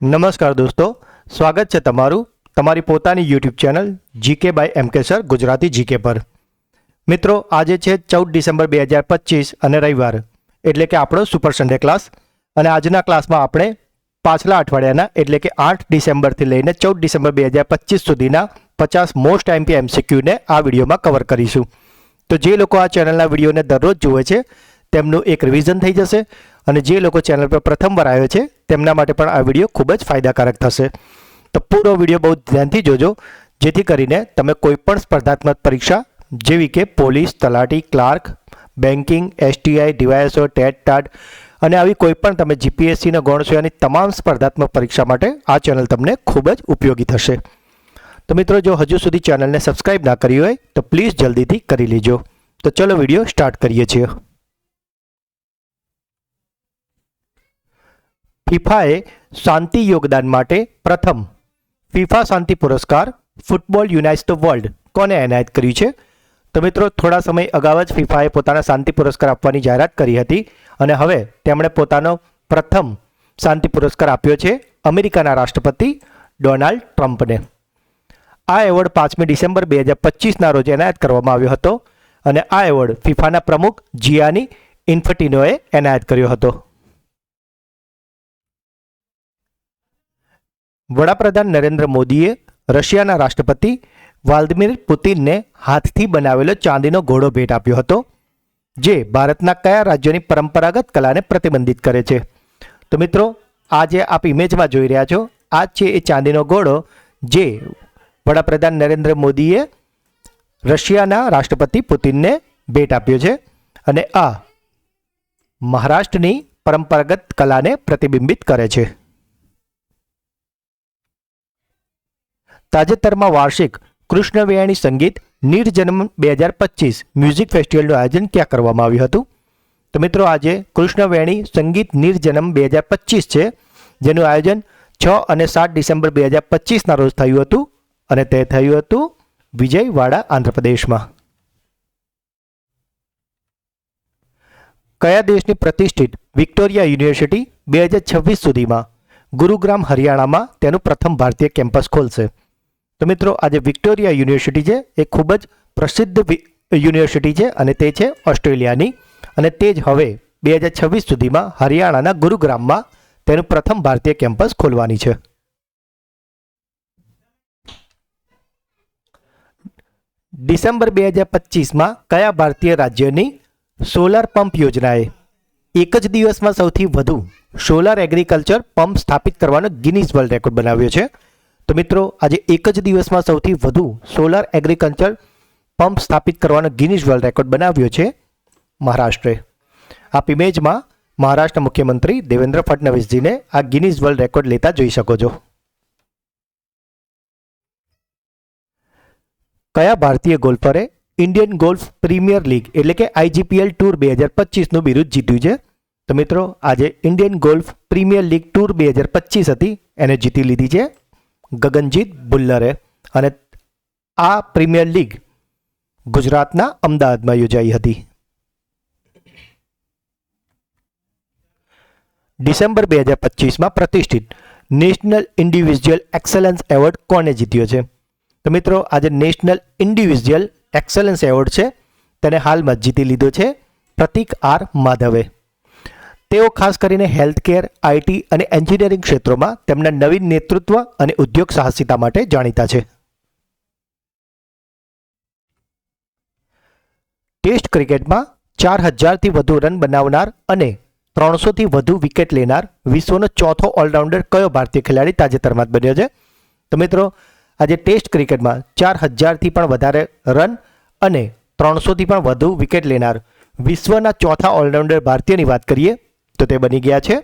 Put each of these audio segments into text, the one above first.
નમસ્કાર દોસ્તો, સ્વાગત છે તમારું તમારી પોતાની યુટ્યુબ ચેનલ જીકે બાય એમકે સર ગુજરાતી જીકે પર. મિત્રો, આજે છે 14 ડિસેમ્બર 2025 અને રવિવાર, એટલે કે આપણો સુપર સન્ડે ક્લાસ. અને આજના ક્લાસમાં આપણે પાછલા અઠવાડિયાના એટલે કે 8 ડિસેમ્બરથી લઈને 14 ડિસેમ્બર 2025 સુધીના 50 મોસ્ટ આઈએમપી એમસીક્યુને આ વિડીયોમાં કવર કરીશું. તો જે લોકો આ ચેનલના વિડીયોને દરરોજ જુએ છે તેમનું એક રિવિઝન થઈ જશે, અને જે લોકો ચેનલ પર પ્રથમવાર આવ્યો છે તેમના માટે પણ આ વિડીયો ખૂબ જ ફાયદાકારક થશે. તો પૂરો વિડીયો બહુ ધ્યાનથી જોજો, જેથી કરીને તમે કોઈપણ સ્પર્ધાત્મક પરીક્ષા જેવી કે પોલીસ, તલાટી, clerk, banking, STI, DYSO, TET, TAT અને આવી કોઈપણ તમે જીપીએસસીના ગૌણ સેવાની તમામ સ્પર્ધાત્મક પરીક્ષા માટે આ ચેનલ તમને ખૂબ જ ઉપયોગી થશે. તો મિત્રો, જો હજુ સુધી ચેનલને સબસ્ક્રાઈબ ના કરી હોય તો પ્લીઝ જલ્દીથી કરી લેજો. તો ચલો વિડીયો સ્ટાર્ટ કરીએ છીએ. ફિફાએ શાંતિ યોગદાન માટે પ્રથમ ફિફા શાંતિ પુરસ્કાર ફૂટબોલ યુનાઇટ્સ ધ વર્લ્ડ કોને એનાયત કર્યું છે? તો મિત્રો, થોડા સમય અગાઉ જ ફિફાએ પોતાના શાંતિ પુરસ્કાર આપવાની જાહેરાત કરી હતી, અને હવે તેમણે પોતાનો પ્રથમ શાંતિ પુરસ્કાર આપ્યો છે અમેરિકાના રાષ્ટ્રપતિ ડોનાલ્ડ ટ્રમ્પને. આ એવોર્ડ 5મી ડિસેમ્બર 2025ના રોજ એનાયત કરવામાં આવ્યો હતો, અને આ એવોર્ડ ફિફાના પ્રમુખ જિયાની ઇન્ફન્ટિનોએ એનાયત કર્યો હતો. વડાપ્રધાન નરેન્દ્ર મોદીએ રશિયાના રાષ્ટ્રપતિ વ્લાદિમીર પુતિનને હાથથી બનાવેલો ચાંદીનો ઘોડો ભેટ આપ્યો હતો, જે ભારતના કયા રાજ્યોની પરંપરાગત કલાને પ્રતિબંધિત કરે છે? તો મિત્રો, આ જે આપ ઇમેજમાં જોઈ રહ્યા છો, આ છે એ ચાંદીનો ઘોડો જે વડાપ્રધાન નરેન્દ્ર મોદીએ રશિયાના રાષ્ટ્રપતિ પુતિનને ભેટ આપ્યો છે, અને આ મહારાષ્ટ્રની પરંપરાગત કલાને પ્રતિબિંબિત કરે છે. તાજેતરમાં વાર્ષિક કૃષ્ણવેણી સંગીત નિર્જન્મ 2025 મ્યુઝિક ફેસ્ટિવલનું આયોજન ક્યાં કરવામાં આવ્યું હતું? તો મિત્રો, આજે કૃષ્ણવેણી સંગીત નિર્જન્મ 2025 છે, જેનું આયોજન 6 અને 7 ડિસેમ્બર 2025ના રોજ થયું હતું, અને તે થયું હતું વિજયવાડા, આંધ્રપ્રદેશમાં. કયા દેશની પ્રતિષ્ઠિત વિક્ટોરિયા યુનિવર્સિટી 2026 સુધીમાં ગુરુગ્રામ, હરિયાણામાં તેનું પ્રથમ ભારતીય કેમ્પસ ખોલશે? તો મિત્રો, આજે વિક્ટોરિયા યુનિવર્સિટી છે એ ખૂબ જ પ્રસિદ્ધ યુનિવર્સિટી છે, અને તે છે ઓસ્ટ્રેલિયાની, અને તે જ હવે 2026 સુધીમાં હરિયાણાના ગુરુગ્રામમાં તેનું પ્રથમ ભારતીય કેમ્પસ ખોલવાની છે. ડિસેમ્બર 2025માં કયા ભારતીય રાજ્યની સોલાર પંપ યોજનાએ એક જ દિવસમાં સૌથી વધુ સોલાર એગ્રીકલ્ચર પંપ સ્થાપિત કરવાનો ગિનીઝ વર્લ્ડ રેકોર્ડ બનાવ્યો છે? તો મિત્રો, આજે એક જ દિવસમાં સૌથી વધુ સોલાર એગ્રીકલ્ચર પંપ સ્થાપિત કરવાનો ગિનીઝ વર્લ્ડ રેકોર્ડ બનાવ્યો છે મહારાષ્ટ્રે. આપ ઇમેજમાં મહારાષ્ટ્ર મુખ્યમંત્રી દેવેન્દ્ર ફડણવીસજીને આ ગિનીઝ વર્લ્ડ રેકોર્ડ લેતા જોઈ શકો છો. કયા ભારતીય ગોલ્ફરે ઇન્ડિયન ગોલ્ફ પ્રીમિયર લીગ એટલે કે આઈજીપીએલ ટૂર 2025નું બિરુદ જીત્યું છે? તો મિત્રો, આજે Indian golf premier league tour 2025 હતી, એને જીતી લીધી છે ગગનજીત ભુલ્લરે, અને આ પ્રીમિયર લીગ ગુજરાતના અમદાવાદમાં યોજાઈ હતી. ડિસેમ્બર 2025માં પ્રતિષ્ઠિત નેશનલ ઇન્ડિવિજ્યુઅલ એક્સલન્સ એવોર્ડ કોને જીત્યો છે? તો મિત્રો, આજે નેશનલ ઇન્ડિવિજ્યુઅલ એક્સલન્સ એવોર્ડ છે તેને હાલમાં જીતી લીધો છે પ્રતીક આર માધવે. તેઓ ખાસ કરીને હેલ્થકેર, આઈટી અને એન્જિનિયરિંગ ક્ષેત્રોમાં તેમના નવીન નેતૃત્વ અને ઉદ્યોગ સાહસિકતા માટે જાણીતા છે. ટેસ્ટ ક્રિકેટમાં 4000થી વધુ રન બનાવનાર અને 300થી વધુ વિકેટ લેનાર વિશ્વનો ચોથો ઓલરાઉન્ડર કયો ભારતીય ખેલાડી તાજેતરમાં જ બન્યો છે? તો મિત્રો, આજે ટેસ્ટ ક્રિકેટમાં 4000થી પણ વધારે રન અને 300થી પણ વધુ વિકેટ લેનાર વિશ્વના ચોથા ઓલરાઉન્ડર ભારતીયની વાત કરીએ તો તે બની ગયા છે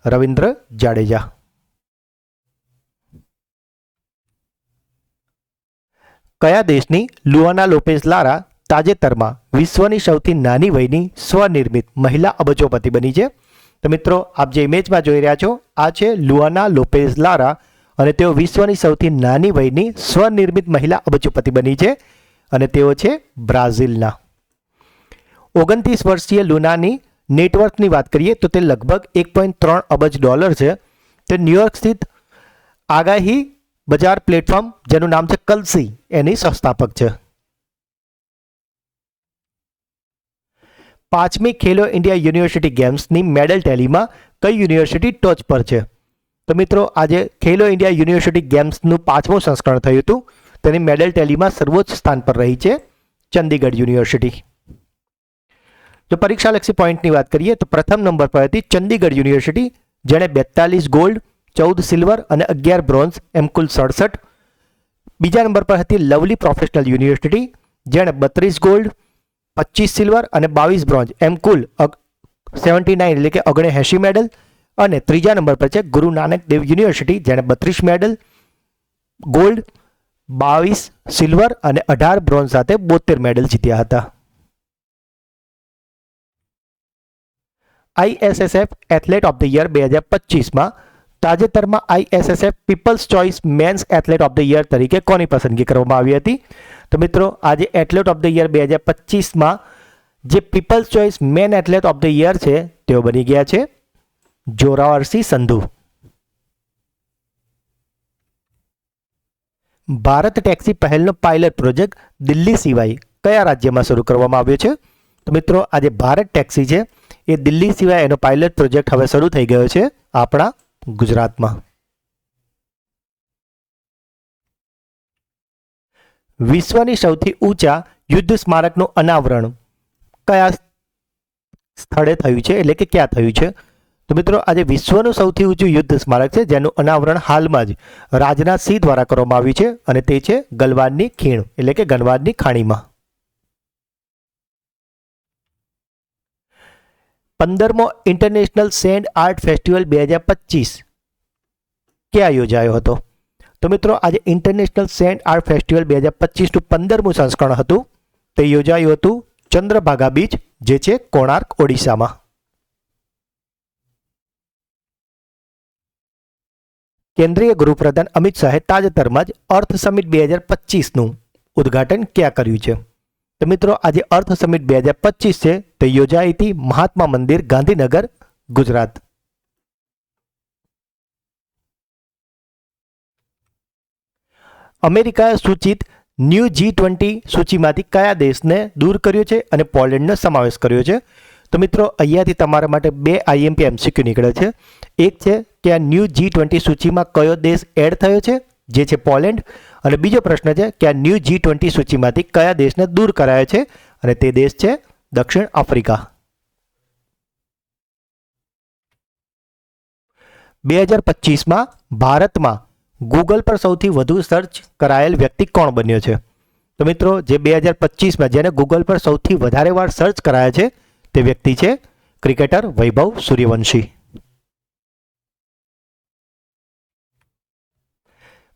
રવિન્દ્ર જાડેજા. કયા દેશની લુઆના લોપેઝ લારા તાજેતરમાં વિશ્વની સૌથી નાની વયની સ્વનિર્મિત મહિલા અબજોપતિ બની છે? તો મિત્રો, આપ જે ઇમેજમાં જોઈ રહ્યા છો, આ છે લુઆના લોપેઝ લારા, અને તેઓ વિશ્વની સૌથી નાની વયની સ્વનિર્મિત મહિલા અબજોપતિ બની છે, અને તેઓ છે બ્રાઝિલના. 29 વર્ષીય લુનાની નેટવર્થની વાત કરીએ તો તે લગભગ $1.3 અબજ છે. તે ન્યુયોર્ક સ્થિત આગાહી બજાર પ્લેટફોર્મ જેનું નામ છે કલ્સી એની સંસ્થાપક છે. 5મી ખેલો ઇન્ડિયા યુનિવર્સિટી ગેમ્સની મેડલ ટેલીમાં કઈ યુનિવર્સિટી ટોચ પર છે? તો મિત્રો આજે ખેલો ઇન્ડિયા યુનિવર્સિટી ગેમ્સનું 5મું સંસ્કરણ થયું હતું. તેની મેડલ ટેલીમાં સર્વોચ્ચ સ્થાન પર રહી છે ચંદીગઢ યુનિવર્સિટી. જો પરીક્ષાલક્ષી પોઈન્ટની વાત કરીએ તો પ્રથમ નંબર પર હતી ચંદીગઢ યુનિવર્સિટી, જેણે 42 ગોલ્ડ, 14 સિલ્વર અને 11 બ્રોન્ઝ એમ કુલ 67. બીજા નંબર પર હતી લવલી પ્રોફેશનલ યુનિવર્સિટી, જેણે 32 ગોલ્ડ, 25 સિલ્વર અને 22 બ્રોન્ઝ એમ કુલ 79 એટલે કે 79 મેડલ. અને ત્રીજા નંબર પર છે ગુરુ નાનક દેવ યુનિવર્સિટી, જેણે 32 મેડલ, ગોલ્ડ, 22 સિલ્વર અને 18 બ્રોન્ઝ સાથે 72 મેડલ જીત્યા હતા. ISSF athlete of the year 2025માં તાજેતરમાં ISSF people's choice men's athlete of the year તરીકે કોની પસંદગી કરવામાં આવી હતી? તો મિત્રો આજે એથ્લેટ ઓફ ધ યર 2025માં જે people's choice men athlete of the year છે તેઓ બની ગયા છે જોરાવરસિંહ સંધુ. ભારત ટેક્સી પહેલનો પાયલટ પ્રોજેક્ટ દિલ્હી સિવાય કયા રાજ્યમાં શરૂ કરવામાં આવ્યો છે? તો મિત્રો આજે ભારત ટેક્સી છે એ દિલ્હી સિવાય એનો પાયલટ પ્રોજેક્ટ હવે શરૂ થઈ ગયો છે આપણા ગુજરાતમાં. વિશ્વની સૌથી ઊંચા યુદ્ધ સ્મારકનું અનાવરણ કયા સ્થળે થયું છે એટલે કે ક્યાં થયું છે? તો મિત્રો આજે વિશ્વનું સૌથી ઊંચું યુદ્ધ સ્મારક છે જેનું અનાવરણ હાલમાં જ રાજનાથસિંહ દ્વારા કરવામાં આવ્યું છે અને તે છે ગલવાનની ખીણ એટલે કે ગલવાનની ખાણીમાં. 15મો ઇન્ટરનેશનલ સેન્ડ આર્ટ ફેસ્ટિવલ 2025 ક્યાં યોજાયો હતો? તો મિત્રો આજે ઇન્ટરનેશનલ સેન્ડ આર્ટ ફેસ્ટિવલ 2025નું 15મું સંસ્કરણ હતું. તે યોજાયું હતું ચંદ્રભાગા બીચ જે છે કોણાર્ક ઓડિશામાં. કેન્દ્રીય ગૃહપ્રધાન અમિત શાહે તાજેતરમાં જ અર્થ સમિટ 2025નું ઉદ્ઘાટન ક્યાં કર્યું છે? તો મિત્રો આજે અર્થ સમિટ 2025 છે તે યોજાઈ હતી મહાત્મા મંદિર ગાંધીનગર ગુજરાત. અમેરિકાએ સૂચિત ન્યૂ G20 સૂચિમાંથી કયા દેશને દૂર કર્યો છે અને પોલેન્ડનો સમાવેશ કર્યો છે? તો મિત્રો અહીંયાથી તમારા માટે 2 IMP MCQ નીકળે છે. એક છે કે આ ન્યૂ G20 સૂચિમાં કયો દેશ એડ થયો છે જે છે પોલેન્ડ, અને બીજો પ્રશ્ન છે કે આ ન્યૂ G20 સૂચિમાંથી કયા દેશને દૂર કરાયો છે અને તે દેશ છે દક્ષિણ આફ્રિકા. 2025માં ભારતમાં ગૂગલ પર સૌથી વધુ સર્ચ કરાયેલ વ્યક્તિ કોણ બન્યો છે? તો મિત્રો જે 2025માં જેને ગૂગલ પર સૌથી વધારે વાર સર્ચ કરાયા છે તે વ્યક્તિ છે ક્રિકેટર વૈભવ સૂર્યવંશી.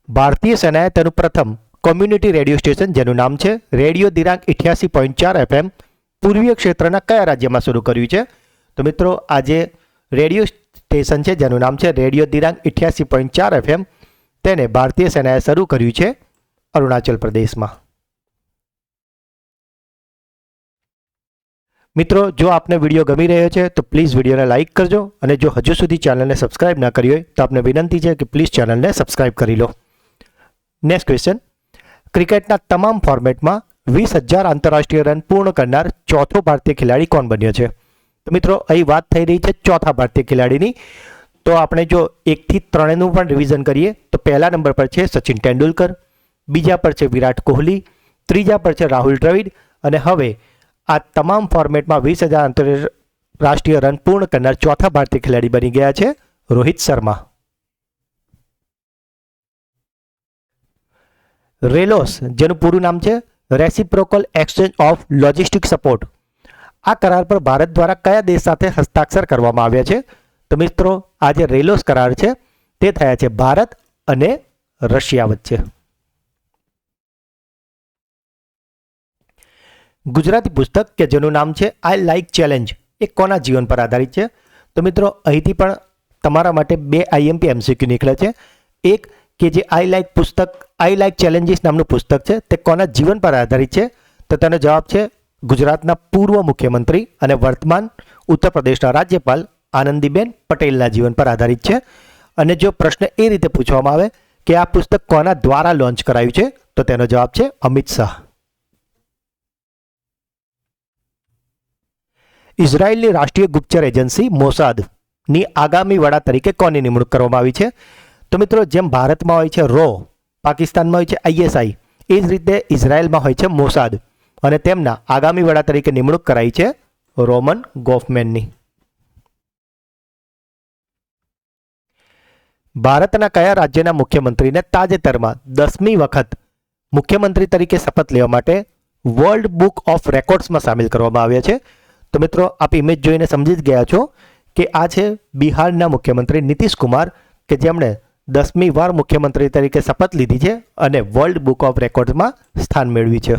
ભારતીય સેનાએ તેનું પ્રથમ કોમ્યુનિટી રેડિયો સ્ટેશન જેનું નામ છે રેડિયો દિરાંગ 88.4 FM પૂર્વીય ક્ષેત્રના કયા રાજ્યમાં શરૂ કર્યું છે? તો મિત્રો આજે રેડિયો સ્ટેશન છે જેનું નામ છે રેડિયો દિરાંગ 88.4 FM તેને ભારતીય સેનાએ શરૂ કર્યું છે અરુણાચલ પ્રદેશમાં. મિત્રો જો આપને વિડીયો ગમી રહ્યો છે તો પ્લીઝ વિડીયોને લાઇક કરજો અને જો હજુ સુધી ચેનલને સબસ્ક્રાઇબ ના કરી હોય તો આપને વિનંતી છે કે પ્લીઝ ચેનલને સબસ્ક્રાઇબ કરી લો. નેક્સ્ટ ક્વેશ્ચન, ક્રિકેટના તમામ ફોર્મેટમાં 20,000 આંતરરાષ્ટ્રીય રન પૂર્ણ કરનાર ચોથો ભારતીય ખેલાડી કોણ બન્યો છે? તો મિત્રો અહીં વાત થઈ રહી છે ચોથા ભારતીય ખેલાડીની. તો આપણે જો 1 થી 3નું પણ રિવિઝન કરીએ તો પહેલા નંબર પર છે સચિન તેંડુલકર, બીજા પર છે વિરાટ કોહલી, ત્રીજા પર છે રાહુલ દ્રવિડ અને હવે આ તમામ ફોર્મેટમાં 20,000 આંતરરાષ્ટ્રીય રન પૂર્ણ કરનાર ચોથા ભારતીય ખેલાડી બની ગયા છે રોહિત શર્મા. રેલોસ જેનું પૂરું નામ છે reciprocal exchange of logistic support, આ કરાર પર ભારત દ્વારા કયા દેશ સાથે હસ્તાક્ષર કરવામાં આવ્યા છે? તો મિત્રો આ જે રેલોસ કરાર છે તે થયા છે ભારત અને રશિયા વચ્ચે. ગુજરાતી પુસ્તક કે જેનું નામ છે આઈ લાઇક ચેલેન્જ એ કોના જીવન પર આધારિત છે? તો મિત્રો અહીંથી પણ તમારા માટે 2 IMP MCQ નીકળે છે. એક કે જે આઈ લાઇક ચેલેન્જીસ નામનું પુસ્તક છે તે કોના જીવન પર આધારિત છે? તો તેનો જવાબ છે ગુજરાતના પૂર્વ મુખ્યમંત્રી અને વર્તમાન ઉત્તર પ્રદેશના રાજ્યપાલ આનંદીબેન પટેલના જીવન પર આધારિત છે. અને જો પ્રશ્ન એ રીતે પૂછવામાં આવે કે આ પુસ્તક કોના દ્વારા લોન્ચ કરાયું છે, તો તેનો જવાબ છે અમિત શાહ. ઇઝરાયલની રાષ્ટ્રીય ગુપ્તચર એજન્સી મોસાદની આગામી વડા તરીકે કોની નિમણૂક કરવામાં આવી છે? તો મિત્રો, જેમ ભારતમાં હોય છે રો, પાકિસ્તાનમાં હોય છે ISI, એ જ રીતે ઇઝરાયલમાં હોય છે મોસાદ, અને તેમના આગામી વડા તરીકે નિમણૂક કરાઈ છે રોમન ગોફમેનની. ભારતના કયા રાજ્યના મુખ્યમંત્રીને તાજેતરમાં 10મી વખત મુખ્યમંત્રી તરીકે શપથ લેવા માટે વર્લ્ડ બુક ઓફ રેકોર્ડ્સમાં સામેલ કરવામાં આવ્યા છે? તો મિત્રો, આપ ઇમેજ જોઈને સમજી જ ગયા છો કે આ છે બિહારના મુખ્યમંત્રી નીતિશ કુમાર, કે જેમણે 10મી વાર મુખ્યમંત્રી તરીકે શપથ લીધી છે અને વર્લ્ડ બુક ઓફ રેકોર્ડ્સમાં સ્થાન મેળવી છે.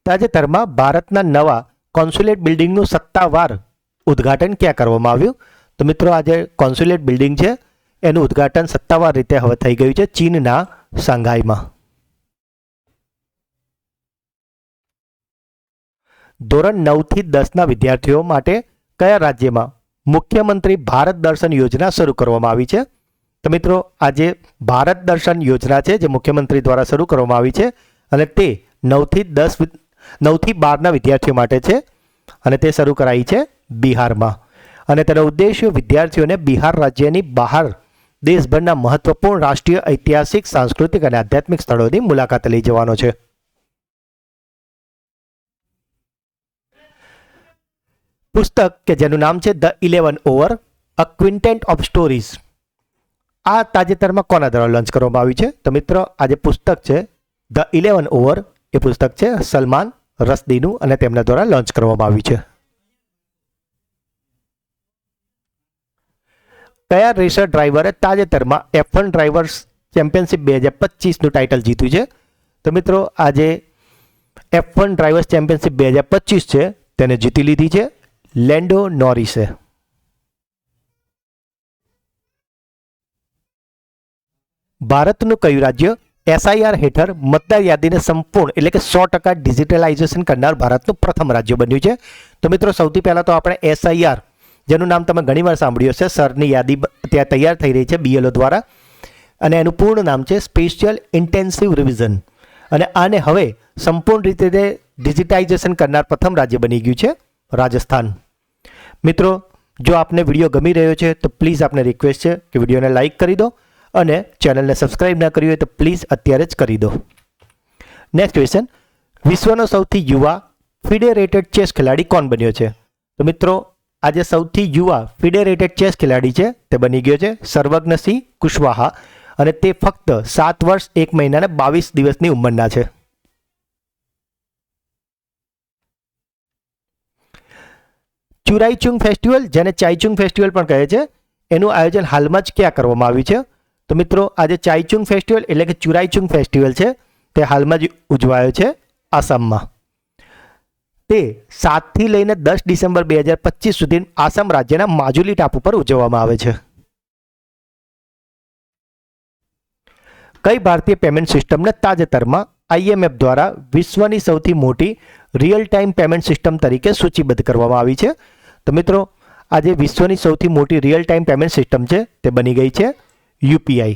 તાજેતરમાં ભારતના નવા કોન્સ્યુલેટ બિલ્ડિંગનું સત્તાવાર ઉદ્ઘાટન ક્યાં કરવામાં આવ્યું? તો મિત્રો, આ જે કોન્સ્યુલેટ બિલ્ડિંગ છે એનું ઉદ્ઘાટન સત્તાવાર રીતે હવે થઈ ગયું છે ચીનના શાંઘાઈમાં. ધોરણ 9 થી 10ના વિદ્યાર્થીઓ માટે કયા રાજ્યમાં મુખ્યમંત્રી ભારત દર્શન યોજના શરૂ કરવામાં આવી છે? તો મિત્રો, આ જે ભારત દર્શન યોજના છે જે મુખ્યમંત્રી દ્વારા શરૂ કરવામાં આવી છે, અને તે 9 થી 12ના વિદ્યાર્થીઓ માટે છે, અને તે શરૂ કરાઈ છે બિહારમાં. અને તેનો ઉદ્દેશ્ય વિદ્યાર્થીઓને બિહાર રાજ્યની બહાર દેશભરના મહત્વપૂર્ણ રાષ્ટ્રીય, ઐતિહાસિક, સાંસ્કૃતિક અને આધ્યાત્મિક સ્થળોની મુલાકાત લઈ જવાનો છે. પુસ્તક કે જેનું નામ છે the 11 over a quintet of stories, આ તાજેતરમાં કોના દ્વારા લોન્ચ કરવામાં આવ્યું છે? તો મિત્રો, આ જે પુસ્તક છે ધ 11 ઓવર, એ પુસ્તક છે સલમાન રશ્દીનું, અને તેમના દ્વારા લોન્ચ કરવામાં આવ્યું છે. કયા રેસર ડ્રાઈવરે તાજેતરમાં F1 ડ્રાઈવર્સ ચેમ્પિયનશિપ 2025નું ટાઇટલ જીત્યું છે? તો મિત્રો, આ જે F1 ડ્રાઈવર્સ ચેમ્પિયનશિપ 2025 છે તેને જીતી લીધી છે લેન્ડો નોરિસે. ભારતનું કયું રાજ્ય SIR હેઠળ મતદાર યાદીને સંપૂર્ણ એટલે કે 100% ડિજિટલાઇઝેશન કરનાર ભારતનું પ્રથમ રાજ્ય બન્યું છે? તો મિત્રો, સૌથી પહેલાં તો આપણે SIR, જેનું નામ તમે ઘણીવાર સાંભળ્યું હશે, સરની યાદી ત્યાં તૈયાર થઈ રહી છે BLO દ્વારા, અને એનું પૂર્ણ નામ છે સ્પેશિયલ ઇન્ટેન્સિવ રિવિઝન, અને આને હવે સંપૂર્ણ રીતે ડિજિટાઇઝેશન કરનાર પ્રથમ રાજ્ય બની ગયું છે રાજસ્થાન. મિત્રો, જો આપને વિડીયો ગમી રહ્યો છે તો પ્લીઝ આપને રિક્વેસ્ટ છે કે વિડીયોને લાઇક કરી દો, અને ચેનલને સબસ્ક્રાઇબ ના કરી હોય તો પ્લીઝ અત્યારે જ કરી દો. નેક્સ્ટ ક્વેશ્ચન, વિશ્વનો સૌથી યુવા ફિડેરેટેડ ચેસ ખેલાડી કોણ બન્યો છે? તો મિત્રો, આજે સૌથી યુવા ફિડેરેટેડ ચેસ ખેલાડી છે તે બની ગયો છે સર્વજ્ઞસિંહ કુશવાહા, અને તે ફક્ત 7 વર્ષ 1 મહિના અને 22 દિવસની ઉંમરના છે. ચુરાઈચુંગ ફેસ્ટિવલ, જેને ચાઈચુંગ ફેસ્ટિવલ પણ કહે છે, એનું આયોજન હાલમાં જ ક્યાં કરવામાં આવ્યું છે? તો મિત્રો, આજે ચાઈચુંગ ફેસ્ટિવલ એટલે કે ચુરાઈચુંગ ફેસ્ટિવલ છે તે હાલમાં જ ઉજવાયો છે આસામમાં. તે 7 થી લઈને 10 ડિસેમ્બર 2025 સુધી આસામ રાજ્યના માજુલી ટાપુ પર ઉજવવામાં આવે છે. કઈ ભારતીય પેમેન્ટ સિસ્ટમને તાજેતરમાં IMF દ્વારા વિશ્વની સૌથી મોટી રિયલ ટાઈમ પેમેન્ટ સિસ્ટમ તરીકે સૂચિબદ્ધ કરવામાં આવી છે? તો મિત્રો, આજે વિશ્વની સૌથી મોટી રિયલ ટાઈમ પેમેન્ટ સિસ્ટમ છે તે બની ગઈ છે UPI.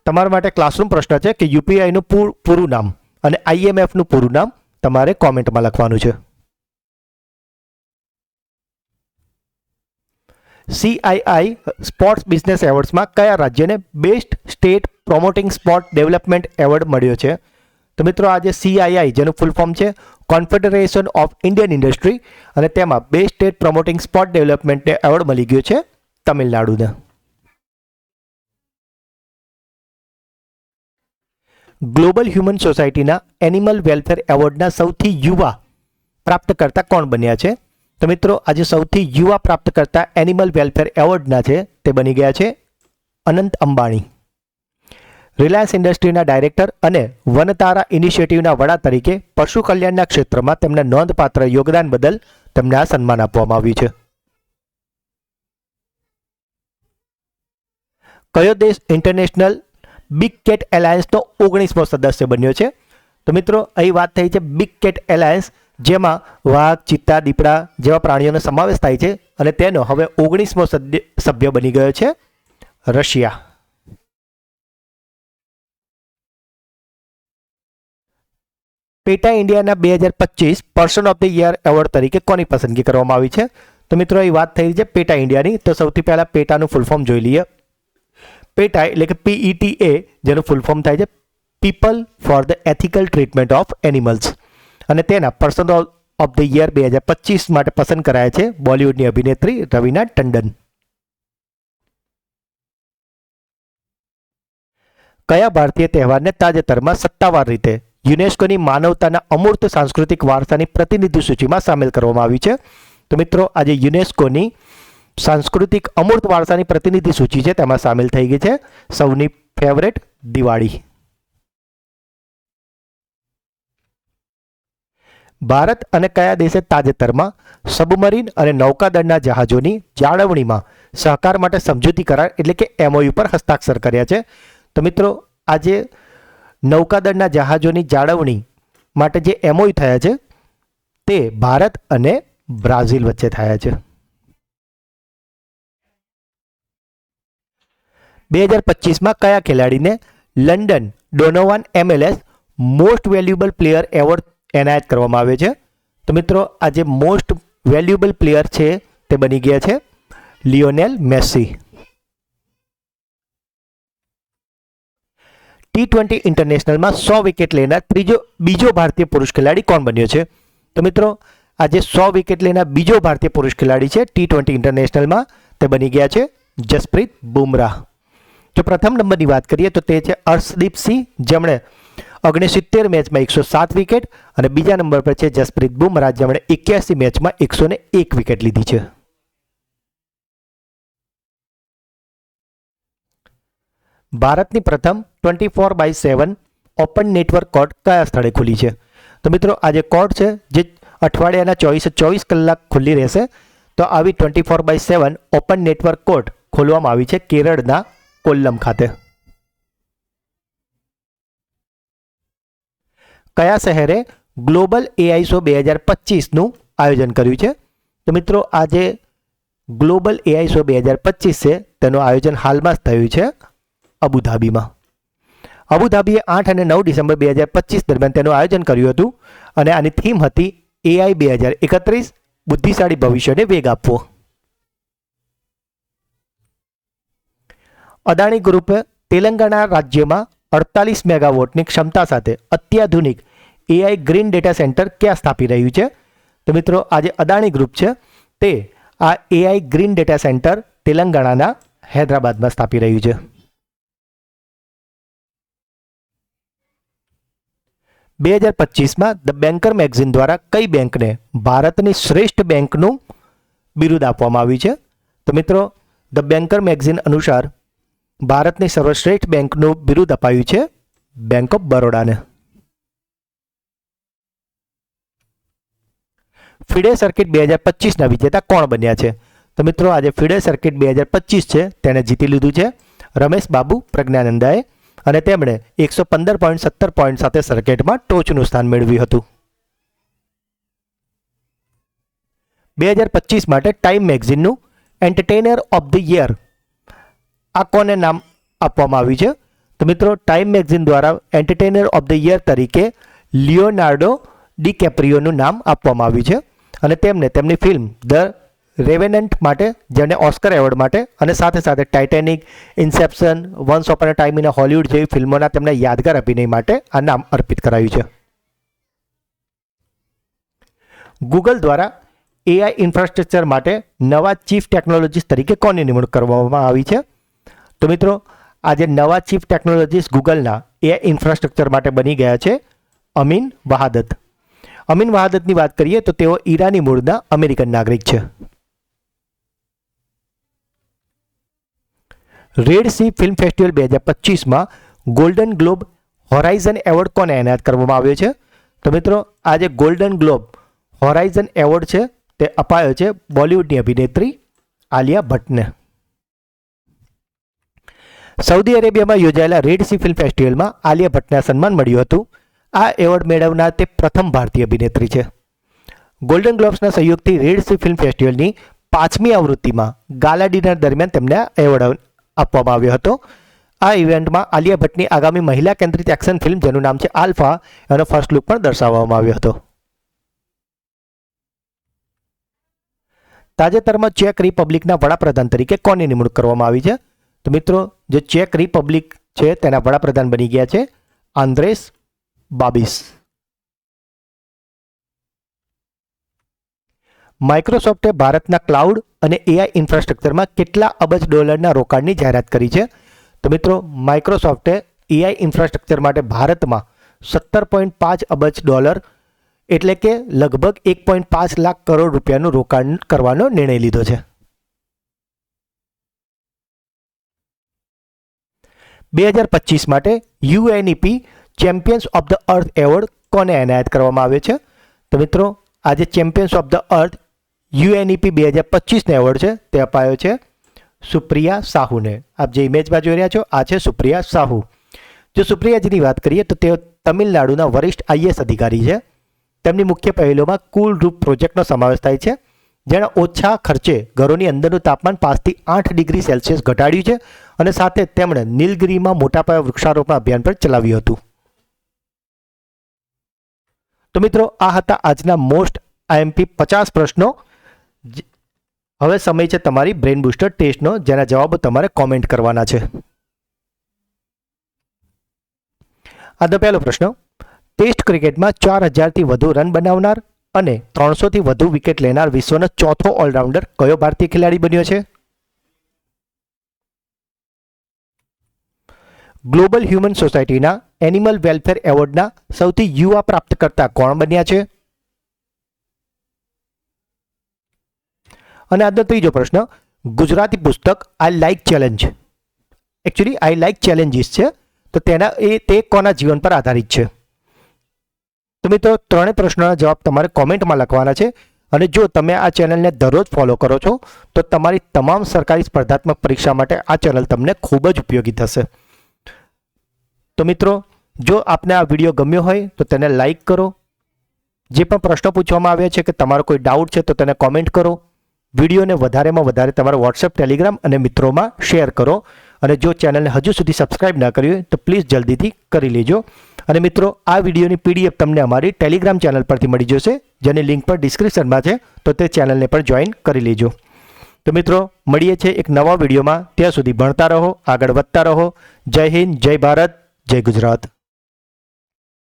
તમારા માટે ક્લાસરૂમ પ્રશ્ન છે કે UPI નું પૂરું નામ અને IMF નું પૂરું નામ તમારે કોમેન્ટમાં લખવાનું છે. CII સ્પોર્ટ્સ બિઝનેસ એવોર્ડ્સમાં કયા રાજ્યને best state promoting sport development award મળ્યો છે? તો મિત્રો, આજે CII, જેનું ફૂલ ફોર્મ છે કોન્ફેડરેશન ઓફ ઇન્ડિયન ઇન્ડસ્ટ્રી, અને તેમાં best state promoting sport development award મળી ગયો છે તમિલનાડુને. ગ્લોબલ હ્યુમન સોસાયટીના એનિમલ વેલફેર એવોર્ડના સૌથી યુવા પ્રાપ્તકર્તા કોણ બન્યા છે? તો મિત્રો, આજે સૌથી યુવા પ્રાપ્તકર્તા એનિમલ વેલફેર એવોર્ડના છે તે બની ગયા છે અનંત અંબાણી. રિલાયન્સ ઇન્ડસ્ટ્રીના ડાયરેક્ટર અને વનતારા ઇનિશિયેટિવના વડા તરીકે પશુ કલ્યાણના ક્ષેત્રમાં તેમના નોંધપાત્ર યોગદાન બદલ તેમને આ સન્માન આપવામાં આવ્યું છે. કયો દેશ ઇન્ટરનેશનલ બિગ કેટ એલાયન્સનો 19મો સદસ્ય બન્યો છે? તો મિત્રો અહીં વાત થઈ છે બિગ કેટ એલાયન્સ, જેમાં વાઘ, ચિત્તા, દીપડા જેવા પ્રાણીઓનો સમાવેશ થાય છે અને તેનો હવે 19મો સભ્ય બની ગયો છે રશિયા. પેટા ઇન્ડિયાના 2025 person of the year award તરીકે કોની પસંદગી કરવામાં આવી છે? તો મિત્રો અહીં વાત થઈ છે પેટા ઇન્ડિયાની. તો સૌથી પહેલા પેટાનું ફૂલ ફોર્મ જોઈ લઈએ. પેટા એટલે કે PETA, જેનું ફૂલ ફોર્મ થાય છે people for the ethical treatment of animals, અને તેના પર્સન ઓફ ધ યર 2025 માટે પસંદ કરાયા છે બોલિવૂડની અભિનેત્રી રવીના ટંડન. કયા ભારતીય તહેવારને તાજેતરમાં સત્તાવાર રીતે યુનેસ્કોની માનવતાના અમૂર્ત સાંસ્કૃતિક વારસાની પ્રતિનિધિ સૂચિમાં સામેલ કરવામાં આવી છે? તો મિત્રો આજે યુનેસ્કોની સાંસ્કૃતિક અમૂર્ત વારસાની પ્રતિનિધિ સૂચિ છે તેમાં સામેલ થઈ ગઈ છે સૌની ફેવરેટ દિવાળી. ભારત અને કયા દેશે તાજેતરમાં સબમરીન અને નૌકાદળના જહાજોની જાળવણીમાં સહકાર માટે સમજૂતી કરાર એટલે કે MOU પર હસ્તાક્ષર કર્યા છે? તો મિત્રો આજે નૌકાદળના જહાજોની જાળવણી માટે જે MOU થયા છે તે ભારત અને બ્રાઝિલ વચ્ચે થયા છે. 2025માં કયા ખેલાડીને Landon Donovan MLS most valuable player award એનાયત કરવામાં આવે છે? તો મિત્રો આજે મોસ્ટ વેલ્યુએબલ પ્લેયર છે તે બની ગયા છે લિયોનેલ મેસી. T20 ઇન્ટરનેશનલમાં 100 વિકેટ લેનાર બીજો ભારતીય પુરુષ ખેલાડી કોણ બન્યો છે? તો મિત્રો આજે 100 વિકેટ લેનાર બીજો ભારતીય પુરુષ ખેલાડી છે T20 ઇન્ટરનેશનલમાં, તે બની ગયા છે જસપ્રીત બુમરાહ. જો પ્રથમ નંબરની વાત કરીએ તો તે છે અર્શદીપ સિંહ, જેમણે 69 મેચમાં 107 વિકેટ, અને બીજા નંબર પર છે જસપ્રીત બુમરાહ, જેમણે 81 મેચમાં 101 વિકેટ લીધી છે. ભારતની પ્રથમ 24/7 ઓપન નેટવર્ક કોર્ટ કયા સ્થળે ખુલી છે? તો મિત્રો આજે કોર્ટ છે જે અઠવાડિયાના 24 કલાક ખુલ્લી રહેશે. તો આવી 24/7 ઓપન નેટવર્ક કોર્ટ ખોલવામાં આવી છે કેરળના કોલ્લમ ખાતે. કયા શહેરે ગ્લોબલ AI શો 2025નું આયોજન કર્યું છે? તો મિત્રો આજે ગ્લોબલ AI શો 2025 છે તેનું આયોજન હાલમાં જ થયું છે અબુધાબીમાં. અબુધાબીએ 8 અને 9 ડિસેમ્બર 2025 દરમિયાન તેનું આયોજન કર્યું હતું અને આની થીમ હતી AI 2031 બુદ્ધિશાળી ભવિષ્યને વેગ આપવો. અદાણી ગ્રુપે તેલંગાણા રાજ્યમાં 48 મેગાવોટની ક્ષમતા સાથે અત્યાધુનિક AI ગ્રીન ડેટા સેન્ટર ક્યાં સ્થાપી રહ્યું છે? તો મિત્રો આજે અદાણી ગ્રુપ છે તે આ AI ગ્રીન ડેટા સેન્ટર તેલંગાણાના હૈદરાબાદમાં સ્થાપી રહ્યું છે. 2025માં ધ બેન્કર મેગઝીન દ્વારા કઈ બેંકને ભારતની શ્રેષ્ઠ બેંકનું બિરુદ આપવામાં આવ્યું છે? તો મિત્રો ધ બેન્કર મેગઝીન અનુસાર ભારતની સર્વશ્રેષ્ઠ બેંકનું બિરુદ અપાયું છે બેંક ઓફ બરોડાને. ફિડે સર્કિટ 2025ના વિજેતા કોણ બન્યા છે? તો મિત્રો આજે ફિડે સર્કિટ 2025 છે તેને જીતી લીધું છે રમેશ બાબુ પ્રજ્ઞાનંદાએ, અને તેમણે 115.17 પોઈન્ટ સાથે સર્કિટમાં ટોચનું સ્થાન મેળવ્યું હતું. 2025 માટે ટાઈમ મેગઝીનનું એન્ટરટેનર ઓફ ધ યર આ કોને નામ આપવામાં આવ્યું છે? તો મિત્રો ટાઈમ મેગઝીન દ્વારા એન્ટરટેનર ઓફ ધ યર તરીકે લિયોનાર્ડો ડિકેપ્રિયોનું નામ આપવામાં આવ્યું છે, અને તેમને તેમની ફિલ્મ ધ રેવેનન્ટ માટે, જેમને ઓસ્કર એવોર્ડ માટે, અને સાથે સાથે Titanic, inception, once upon a time in Hollywood જેવી ફિલ્મોના તેમના યાદગાર અભિનય માટે આ નામ અર્પિત કરાયું છે. ગૂગલ દ્વારા AI ઇન્ફ્રાસ્ટ્રક્ચર માટે નવા ચીફ ટેકનોલોજીસ્ટ તરીકે કોની નિમણૂક કરવામાં આવી છે? તો મિત્રો આજે નવા ચીફ ટેકનોલોજીસ્ટ ગૂગલના AI ઇન્ફ્રાસ્ટ્રક્ચર માટે બની ગયા છે અમીન વહાદત. અમીન વહાદતની વાત કરીએ તો તેઓ ઈરાની મૂળના અમેરિકન નાગરિક છે. રેડ સી ફિલ્મ ફેસ્ટિવલ 2025માં ગોલ્ડન ગ્લોબ હોરાઇઝન એવોર્ડ કોને એનાયત કરવામાં આવ્યો છે? તો મિત્રો આજે ગોલ્ડન ગ્લોબ હોરાઇઝન એવોર્ડ છે તે અપાયો છે બોલિવૂડની અભિનેત્રી આલિયા ભટ્ટને. સૌદી અરેબિયામાં યોજાયેલા રેડ સી ફિલ્મ ફેસ્ટિવલમાં આલિયા ભટ્ટને સન્માન મળ્યું હતું. આ એવોર્ડ મેળવનાર તે પ્રથમ ભારતીય અભિનેત્રી છે. ગોલ્ડન ગ્લોબ્સના સહયોગથી રેડ સી ફિલ્મ ફેસ્ટિવલની 5મી આવૃત્તિમાં ગાલા ડિનર દરમિયાન તેમને આ એવોર્ડ આપવામાં આવ્યો હતો. આ ઇવેન્ટમાં આલિયા ભટ્ટની આગામી મહિલા કેન્દ્રિત એક્શન ફિલ્મ જેનું નામ છે આલ્ફા એનો ફર્સ્ટ લુક પણ દર્શાવવામાં આવ્યો હતો. તાજેતરમાં ચેક રિપબ્લિકના વડાપ્રધાન તરીકે કોની નિમણૂક કરવામાં આવી છે? તો મિત્રો, જે ચેક રિપબ્લિક છે તેના વડાપ્રધાન બની ગયા છે આન્દ્રેસ બાબિસ. માઇક્રોસોફ્ટે ભારતના ક્લાઉડ અને એઆઈ ઇન્ફ્રાસ્ટ્રક્ચરમાં કેટલા અબજ ડોલરના રોકાણની જાહેરાત કરી છે? તો મિત્રો, માઇક્રોસોફ્ટે એઆઈ ઇન્ફ્રાસ્ટ્રક્ચર માટે ભારતમાં 17.5 અબજ ડોલર એટલે કે લગભગ 1.5 લાખ કરોડ રૂપિયાનું રોકાણ કરવાનો નિર્ણય લીધો છે. 2025 માટે UNEP champions of the earth award કોને એનાયત કરવામાં આવ્યો છે? તો મિત્રો, આજે champions of the earth UNEP 2025નો એવોર્ડ છે તે અપાયો છે સુપ્રિયા સાહુને. આપ જે ઇમેજમાં જોઈ રહ્યા છો આ છે સુપ્રિયા સાહુ. જો સુપ્રિયાજીની વાત કરીએ તો તેઓ તમિલનાડુના વરિષ્ઠ આઈએએસ અધિકારી છે. તેમની મુખ્ય પહેલોમાં કુલ રૂપ પ્રોજેક્ટનો સમાવેશ થાય છે, જેણે ઓછા ખર્ચે ઘરોની અંદરનું તાપમાન 5 થી 8 ડિગ્રી સેલ્સિયસ ઘટાડ્યું છે અને સાથે તેમણે નીલગિરીમાં મોટા પાયે વૃક્ષારોપણ અભિયાન પણ ચલાવ્યું હતું. તો મિત્રો, આ હતા આજના મોસ્ટ આઈએમપી 50 પ્રશ્નો. હવે સમય છે તમારી બ્રેઇન બૂસ્ટર ટેસ્ટનો, જેના જવાબો તમારે કોમેન્ટ કરવાના છે. આજનો પહેલો પ્રશ્ન: ટેસ્ટ ક્રિકેટમાં 4000થી વધુ રન બનાવનાર અને 300થી વધુ વિકેટ લેનાર વિશ્વનો ચોથો ઓલરાઉન્ડર કયો ભારતીય ખેલાડી બન્યો છે? ગ્લોબલ હ્યુમન સોસાયટીના એનિમલ વેલફેર એવોર્ડના સૌથી યુવા પ્રાપ્તકર્તા કોણ બન્યા છે? અને આજનો ત્રીજો પ્રશ્ન: ગુજરાતી પુસ્તક I like challenge, actually I like challenges છે, તો તે કોના જીવન પર આધારિત છે? તો મિત્રો, ત્રણેય પ્રશ્નોના જવાબ તમારે કોમેન્ટમાં લખવાના છે. અને જો તમે આ ચેનલને દરરોજ ફોલો કરો છો તો તમારી તમામ સરકારી સ્પર્ધાત્મક પરીક્ષા માટે આ ચેનલ તમને ખૂબ જ ઉપયોગી થશે. તો મિત્રો, જો આપને આ વિડીયો ગમ્યો હોય તો તેને લાઈક કરો. જે પણ પ્રશ્નો પૂછવામાં આવ્યા છે કે તમારો કોઈ ડાઉટ છે તો તેને કોમેન્ટ કરો. વિડીયોને વધારેમાં વધારે તમારા વોટ્સએપ, ટેલિગ્રામ અને મિત્રોમાં શેર કરો. અને જો ચેનલને હજુ સુધી સબસ્ક્રાઇબ ના કરી હોય તો પ્લીઝ જલ્દીથી કરી લેજો. અને મિત્રો, આ વિડીયોની પીડીએફ તમને અમારી ટેલિગ્રામ ચેનલ પરથી મળી જશે, જેની લિંક પણ ડિસ્ક્રિપ્શનમાં છે, તો તે ચેનલને પણ જોઈન કરી લેજો. તો મિત્રો, મળીએ છીએ એક નવા વિડીયોમાં. ત્યાં સુધી ભણતા રહો, આગળ વધતા રહો. જય હિન્દ, જય ભારત, જય ગુજરાત.